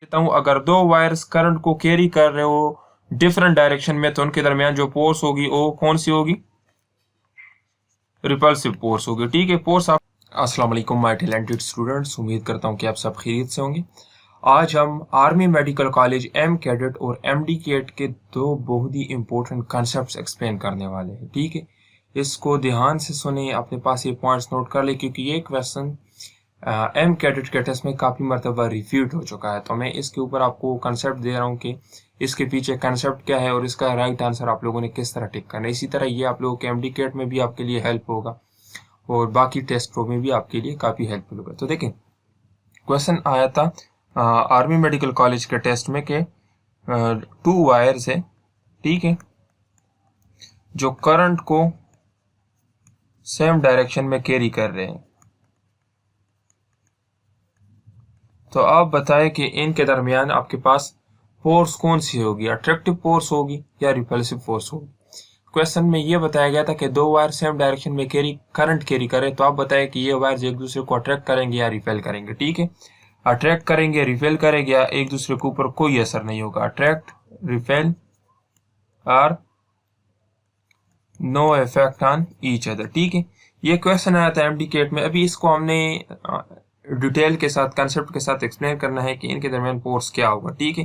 देता हूँ, अगर दो वायर्स करंट को कैरी कर रहे हो डिफरेंट डायरेक्शन में तो उनके दरमियान जो फोर्स होगी वो कौन सी होगी? रिपल्सिव फोर्स होगी। ठीक है, फोर्स आप अस्सलाम वालेकुम माय टैलेंटेड स्टूडेंट्स, उम्मीद करता हूँ कि आप सब खैरियत से होंगे। आज हम army medical college M cadet और एम डी कैट के दो बहुत ही इंपॉर्टेंट कॉन्सेप्ट्स एक्सप्लेन करने वाले हैं। ठीक है, इसको ध्यान से सुने, अपने पास ये पॉइंट्स नोट कर ले, क्योंकि ये क्वेश्चन एम कैडेट के टेस्ट में काफ़ी मरतबा रिफ्यूट हो चुका है। तो मैं इसके ऊपर आपको कंसेप्ट दे रहा हूँ कि इसके पीछे कंसेप्ट क्या है और इसका राइट आंसर आप लोगों ने किस तरह टिक करना है। इसी तरह ये आप लोगों के एम डी कैट में भी आपके लिए हेल्प होगा और बाकी टेस्ट में भी आपके लिए काफ़ी हेल्पफुल होगा। तो देखें, क्वेश्चन आया था आर्मी मेडिकल कॉलेज के टेस्ट में कि टू वायर्स है, ठीक है, जो करंट को सेम डायरेक्शन में कैरी कर रहे हैं। तो आप बताएं कि इनके दरमियान आपके पास फोर्स कौन सी होगी, अट्रैक्टिव फोर्स होगी या रिपल्सिव फोर्स होगी। क्वेश्चन में ये बताया गया था कि दो वायर सेम डायरेक्शन में करंट कैरी करें, तो आप बताएं कि ये वायर एक दूसरे को अट्रैक्ट करेंगे या रिपेल करेंगे। ठीक है, अट्रैक्ट करेंगे, रिपेल करेंगे या एक दूसरे के ऊपर कोई असर नहीं होगा। अट्रैक्ट, रिपेल और no effect on each other. ठीक है, ये क्वेश्चन आया था एमडी कैट में। अभी इसको हमने डिटेल के साथ, कंसेप्ट के साथ एक्सप्लेन करना है कि इनके दरमियान फोर्स क्या होगा। ठीक है,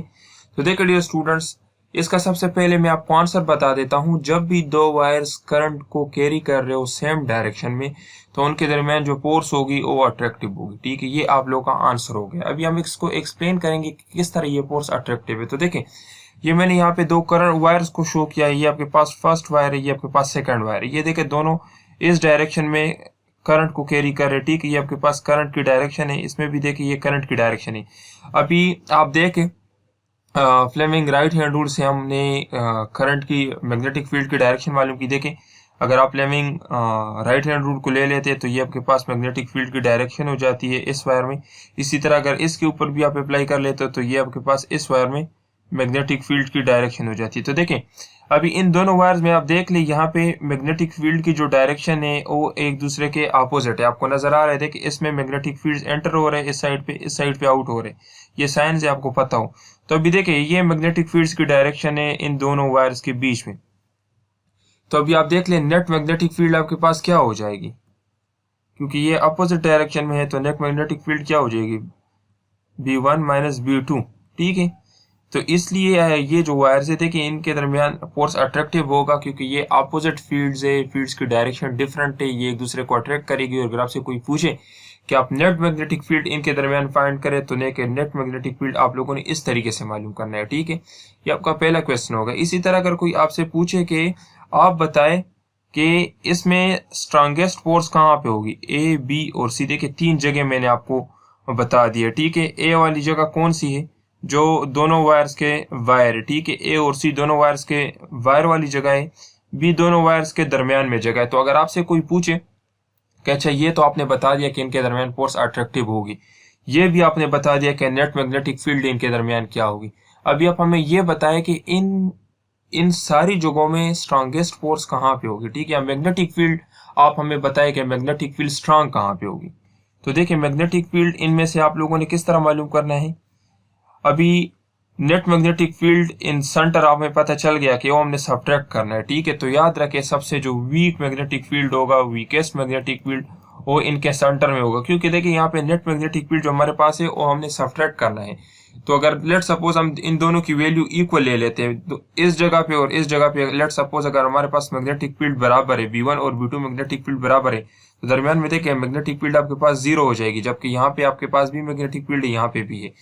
तो देखिए डियर स्टूडेंट्स, इसका सबसे पहले मैं आपको आंसर बता देता हूं। जब भी दो वायर्स करंट को कैरी कर रहे हो सेम डायरेक्शन में तो उनके दरमियान जो फोर्स होगी वो अट्रैक्टिव होगी। ठीक है, ये आप लोगों का आंसर हो गया। अभी हम इसको एक्सप्लेन करेंगे कि किस तरह ये फोर्स अट्रैक्टिव है। तो देखें, ये मैंने यहाँ पे दो करंट वायर्स को शो किया है। ये आपके पास फर्स्ट वायर है, ये आपके पास सेकंड वायर है। ये देखें, दोनों इस डायरेक्शन में करंट को कैरी कर रहे हैं। ठीक है, ये आपके पास करंट की डायरेक्शन है, इसमें भी देखिए ये करंट की डायरेक्शन है। अभी आप देखें, फ्लेमिंग राइट हैंड रूल से हमने करंट की मैग्नेटिक फील्ड की डायरेक्शन मालूम की। देखें, अगर आप फ्लेमिंग राइट हैंड रूल को ले लेते हैं तो ये आपके पास मैग्नेटिक फील्ड की डायरेक्शन हो जाती है इस वायर में। इसी तरह अगर इसके ऊपर भी आप अप्लाई कर लेते हो तो ये आपके पास इस वायर में मैग्नेटिक फील्ड की डायरेक्शन हो जाती है। तो देखें, अभी इन दोनों वायर्स में आप देख लें, यहाँ पे मैग्नेटिक फील्ड की जो डायरेक्शन है वो एक दूसरे के अपोजिट है। आपको नजर आ रहा है कि इसमें मैग्नेटिक फील्ड एंटर हो रहे हैं इस साइड पे, इस साइड पे आउट हो रहे हैं। ये साइन से आपको पता हो। तो अभी देखिए, ये मैग्नेटिक फील्ड्स की डायरेक्शन है इन दोनों वायर्स के बीच में। तो अभी आप देख लें, नेट मैग्नेटिक फील्ड आपके पास क्या हो जाएगी, क्योंकि ये अपोजिट डायरेक्शन में है तो नेट मैग्नेटिक फील्ड क्या हो जाएगी, B1 माइनस B2। ठीक है, तो इसलिए ये जो वायर्स है देखिए, इनके दरमियान फोर्स अट्रैक्टिव होगा क्योंकि ये अपोजिट फील्ड्स है, फील्ड्स की डायरेक्शन डिफरेंट है, ये एक दूसरे को अट्रैक्ट करेगी। और अगर आपसे कोई पूछे कि आप नेट मैग्नेटिक फील्ड इनके दरमियान फाइंड करें तो नेट मैग्नेटिक फील्ड आप लोगों ने इस तरीके से मालूम करना है। ठीक है, ये आपका पहला क्वेश्चन होगा। इसी तरह अगर कोई आपसे पूछे कि आप बताएं कि इसमें स्ट्रांगेस्ट फोर्स कहाँ पे होगी, ए, बी और सी। देखिए, तीन जगह मैंने आपको बता दिया। ठीक है, ए वाली जगह कौन सी है, जो दोनों वायर्स के वायर है। ठीक है, ए और सी दोनों वायर्स के वायर वाली जगह है, बी दोनों वायर्स के दरमियान में जगह है। तो अगर आपसे कोई पूछे कि अच्छा, ये तो आपने बता दिया कि इनके दरमियान फोर्स अट्रैक्टिव होगी, ये भी आपने बता दिया कि नेट मैग्नेटिक फील्ड इनके दरमियान क्या होगी, अभी आप हमें ये बताएं कि इन सारी जगहों में स्ट्रांगेस्ट फोर्स कहाँ पे होगी। ठीक है, मैग्नेटिक फील्ड आप हमें बताएं कि मैग्नेटिक फील्ड स्ट्रांग कहाँ पे होगी। तो देखिए, मैग्नेटिक फील्ड इनमें से आप लोगों ने किस तरह मालूम करना है। अभी नेट मैग्नेटिक फील्ड इन सेंटर आप में पता चल गया कि वो हमने सब्ट्रैक्ट करना है। ठीक है, तो याद रखें, सबसे जो वीक मैग्नेटिक फील्ड होगा, वीकेस्ट मैग्नेटिक फील्ड, वो इनके सेंटर में होगा। क्योंकि देखिए, यहाँ पे नेट मैग्नेटिक फील्ड जो हमारे पास है वो हमने सब्ट्रैक्ट करना है। तो अगर लेट सपोज हम इन दोनों की वैल्यू इक्वल ले लेते हैं, तो इस जगह पे और इस जगह पे लेट सपोज अगर हमारे पास मैग्नेटिक फील्ड बराबर है, B1 और B2 मैग्नेटिक फील्ड बराबर है, तो दरमियान में देखिए मैग्नेटिक फील्ड आपके पास 0 हो जाएगी, जबकि यहाँ पे आपके पास भी मैग्नेटिक फील्ड है, यहाँ पे भी है।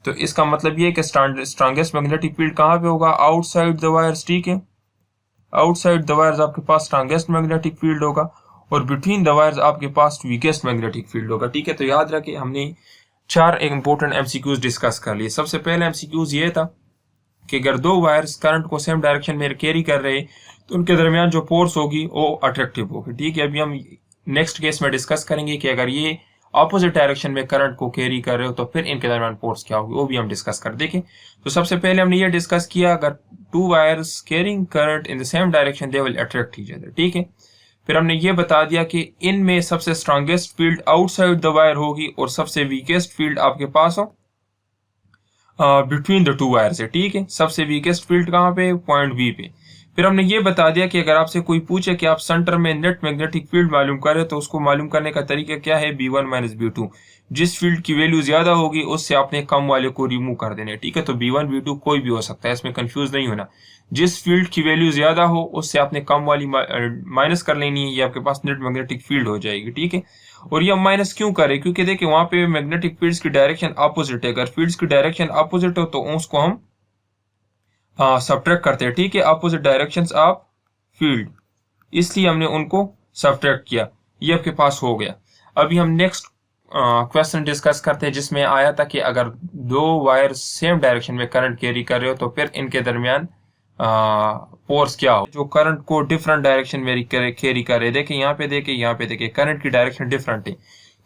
तो इसका मतलब ये है कि स्ट्रांगेस्ट मैग्नेटिक फील्ड कहाँ पे होगा, आउटसाइड द वायर्स। ठीक है, आउटसाइड द वायर्स आपके पास स्ट्रांगेस्ट मैग्नेटिक फील्ड होगा और बिटवीन द वायर्स आपके पास वीकेस्ट मैग्नेटिक फील्ड होगा। ठीक है, तो याद रखें, हमने चार इंपॉर्टेंट एमसीक्यूज डिस्कस कर लिए। सबसे पहले एमसीक्यूज ये था कि अगर दो वायर्स करंट को सेम डायरेक्शन में कैरी कर रहे हैं तो उनके दरमियान जो फोर्स होगी वो अट्रैक्टिव होगी। ठीक है, अभी हम नेक्स्ट केस में डिस्कस करेंगे कि अगर ये ऑपोजिट डायरेक्शन में करंट को कैरी कर रहे हो तो फिर इनके दरमियान फोर्स क्या होगी, वो भी हम डिस्कस कर देखें। तो सबसे पहले हमने ये डिस्कस किया, अगर to wires carrying current in the same direction they will attract each other. ठीक है, फिर हमने ये बता दिया कि इनमें सबसे strongest field outside the wire होगी और सबसे वीकेस्ट फील्ड आपके पास हो बिटवीन द टू वायर्स है, ठीक है। सबसे वीकेस्ट फील्ड कहाँ पे, पॉइंट बी पे। फिर हमने ये बता दिया कि अगर आपसे कोई पूछे कि आप सेंटर में नेट मैग्नेटिक फील्ड मालूम करें तो उसको मालूम करने का तरीका क्या है, B1 माइनस B2। जिस फील्ड की वैल्यू ज्यादा होगी उससे आपने कम वाले को रिमूव कर देना है, ठीक है। तो B1 B2 कोई भी हो सकता है, इसमें कंफ्यूज नहीं होना। जिस फील्ड की वैल्यू ज्यादा हो उससे आपने कम वाली माइनस कर लेनी है, ये आपके पास नेट मैग्नेटिक फील्ड हो जाएगी, ठीक है। और ये हम माइनस क्यों करें, क्योंकि देखिए वहां पे मैग्नेटिक फील्ड्स की डायरेक्शन अपोजिट है। अगर फील्ड्स की डायरेक्शन अपोजिट हो तो उसको हम सब्ट्रैक्ट करते हैं, ठीक है। अपोजिट डायरेक्शंस ऑफ फील्ड, इसलिए हमने उनको सब्ट्रैक्ट किया। ये आपके पास हो गया। अभी हम नेक्स्ट क्वेश्चन डिस्कस करते हैं, जिसमें आया था कि अगर दो वायर सेम डायरेक्शन में करंट कैरी कर रहे हो तो फिर इनके दरमियान फोर्स क्या हो, जो करंट को डिफरेंट डायरेक्शन में कैरी कर रहे। देखिए यहाँ पे, देखिए यहाँ पे, देखिए करंट की डायरेक्शन डिफरेंट है।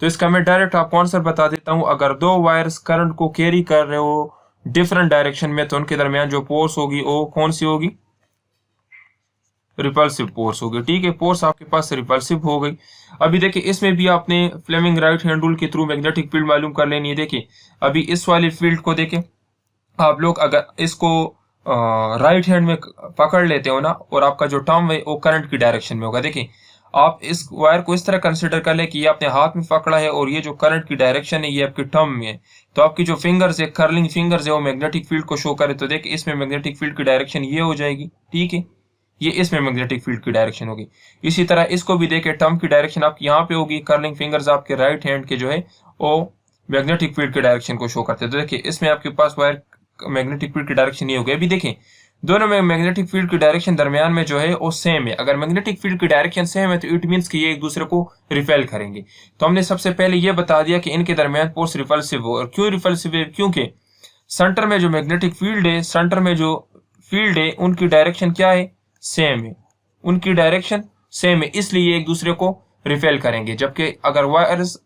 तो इसका मैं डायरेक्ट आपको आंसर बता देता हूँ। अगर दो वायर्स करंट को कैरी कर रहे हो डिफरेंट डायरेक्शन में तो उनके दरमियान जो फोर्स होगी वो कौन सी होगी, रिपल्सिव फोर्स होगी, ठीक है। फोर्स आपके पास रिपल्सिव हो गई। अभी देखिए इसमें भी आपने फ्लेमिंग राइट हैंड रूल के थ्रू मैग्नेटिक फील्ड मालूम कर लेनी है। देखिए अभी इस वाली फील्ड को देखिए आप लोग, अगर इसको राइट हैंड में पकड़ लेते हो ना, और आपका जो टर्म है वो करंट की डायरेक्शन में होगा। देखिए आप इस वायर को इस तरह कंसिडर कर ले कि ये आपने हाथ में पकड़ा है और ये जो करंट की डायरेक्शन है ये आपकी टर्म में है। तो आपकी जो फिंगर्स है, कर्लिंग फिंगर्स है, वो मैग्नेटिक फील्ड को शो करे। तो देखिए इसमें मैग्नेटिक फील्ड की डायरेक्शन ये हो जाएगी, ठीक है। ये इसमें मैग्नेटिक फील्ड की डायरेक्शन होगी। इसी तरह इसको भी देखें, टर्म की डायरेक्शन आपकी यहाँ पे होगी, कर्लिंग फिंगर्स आपके राइट हैंड के जो है वो मैग्नेटिक फील्ड की डायरेक्शन को शो करते हैं। तो देखिए इसमें आपके पास वायर मैग्नेटिक फील्ड की डायरेक्शन ये हो गई। अभी देखें दोनों में मैग्नेटिक फील्ड की डायरेक्शन दरमियान में जो है वो सेम है। अगर मैग्नेटिक फील्ड की डायरेक्शन सेम है तो इट मींस कि ये एक दूसरे को रिपेल करेंगे। तो हमने सबसे पहले ये बता दिया कि इनके दरमियान फोर्स रिपल्सिव हो। और क्यों रिपल्सिव है, क्योंकि सेंटर में जो मैग्नेटिक फील्ड है, सेंटर में जो फील्ड है उनकी डायरेक्शन क्या है, सेम है। उनकी डायरेक्शन सेम है, इसलिए एक दूसरे को रिपेल करेंगे। जबकि अगर वायर्स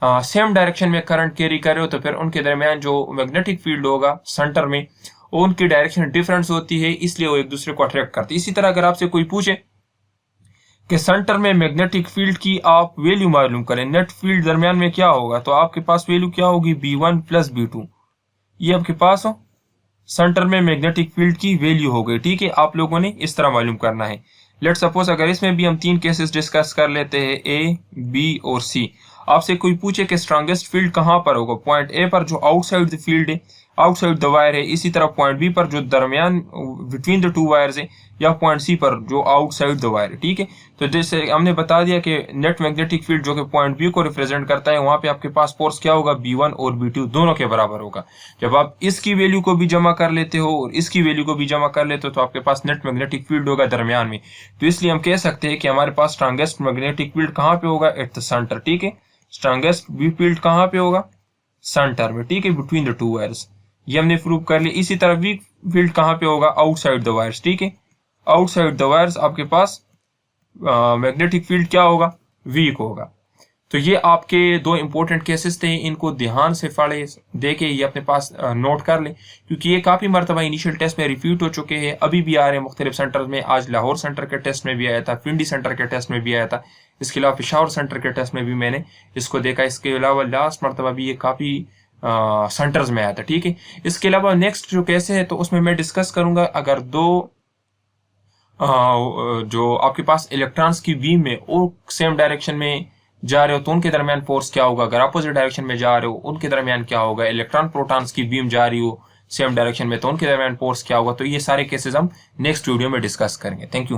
सेम डायरेक्शन में करंट कैरी कर रहे हो तो फिर उनके दरमियान जो मैग्नेटिक फील्ड होगा सेंटर में, उनकी डायरेक्शन डिफरेंस होती है, इसलिए वो एक दूसरे को अट्रैक्ट करते हैं। इसी तरह अगर आपसे कोई पूछे कि सेंटर में मैग्नेटिक फील्ड की आप वैल्यू मालूम करें, नेट फील्ड दरमियान में क्या होगा, तो आपके पास वैल्यू क्या होगी, B1 प्लस B2। ये आपके पास हो सेंटर में मैग्नेटिक फील्ड की वैल्यू हो गई, ठीक है। आप लोगों ने इस तरह मालूम करना है। लेट सपोज अगर इसमें भी हम तीन केसेस डिस्कस कर लेते हैं, A, B और C। आपसे कोई पूछे कि स्ट्रॉन्गेस्ट फील्ड कहां पर होगा, पॉइंट ए पर जो आउटसाइड द फील्ड है, आउटसाइड द वायर है। इसी तरह पॉइंट बी पर जो दरमियान बिटवीन द टू वायर्स है, या पॉइंट सी पर जो आउटसाइड द वायर है, ठीक है। तो जैसे हमने बता दिया कि नेट मैग्नेटिक फील्ड जो कि पॉइंट बी को रिप्रेजेंट करता है, वहां पे आपके पास फोर्स क्या होगा, B1 और B2 दोनों के बराबर होगा। जब आप इसकी वैल्यू को भी जमा कर लेते हो और इसकी वैल्यू को भी जमा कर लेते हो तो आपके पास नेट मैग्नेटिक फील्ड होगा दरमियान में। तो इसलिए हम कह सकते हैं कि हमारे पास स्ट्रॉन्गेस्ट मैग्नेटिक फील्ड कहाँ पे होगा, एट द सेंटर, ठीक है। स्ट्रॉन्गेस्ट बी फील्ड कहाँ पे होगा, सेंटर में, ठीक है, बिटवीन द टू वायर्स। ये हमने प्रूव कर लिया। इसी तरह वीक फील्ड कहाँ पे होगा, आउटसाइड द वायर्स, ठीक है। आउटसाइड द वायर्स आपके पास मैग्नेटिक फील्ड क्या होगा, वीक होगा। तो ये आपके दो इंपॉर्टेंट केसेस थे, इनको ध्यान से पढ़े, देखे, ये अपने पास नोट कर ले, क्योंकि ये काफी मरतबा इनिशियल टेस्ट में रिपीट हो चुके हैं, अभी भी आ रहे हैं मुख्तलिफ सेंटर में। आज लाहौर सेंटर के टेस्ट में भी आया था, पिंडी सेंटर के टेस्ट में भी आया था, इसके अलावा पेशावर सेंटर के टेस्ट में भी मैंने इसको देखा। इसके अलावा लास्ट मरतबा भी ये काफी सेंटर्स में आया था, ठीक है। इसके अलावा नेक्स्ट जो केस है तो उसमें मैं डिस्कस करूंगा, अगर दो जो आपके पास इलेक्ट्रॉन्स की बीम में और सेम डायरेक्शन में जा रहे हो तो उनके दरमियान फोर्स क्या होगा। अगर अपोजिट डायरेक्शन में जा रहे हो उनके दरमियान क्या होगा। इलेक्ट्रॉन प्रोटॉन्स की बीम जा रही हो सेम डायरेक्शन में तो उनके दरमियान फोर्स क्या होगा। तो ये सारे केसेस हम नेक्स्ट वीडियो में डिस्कस करेंगे। Thank you.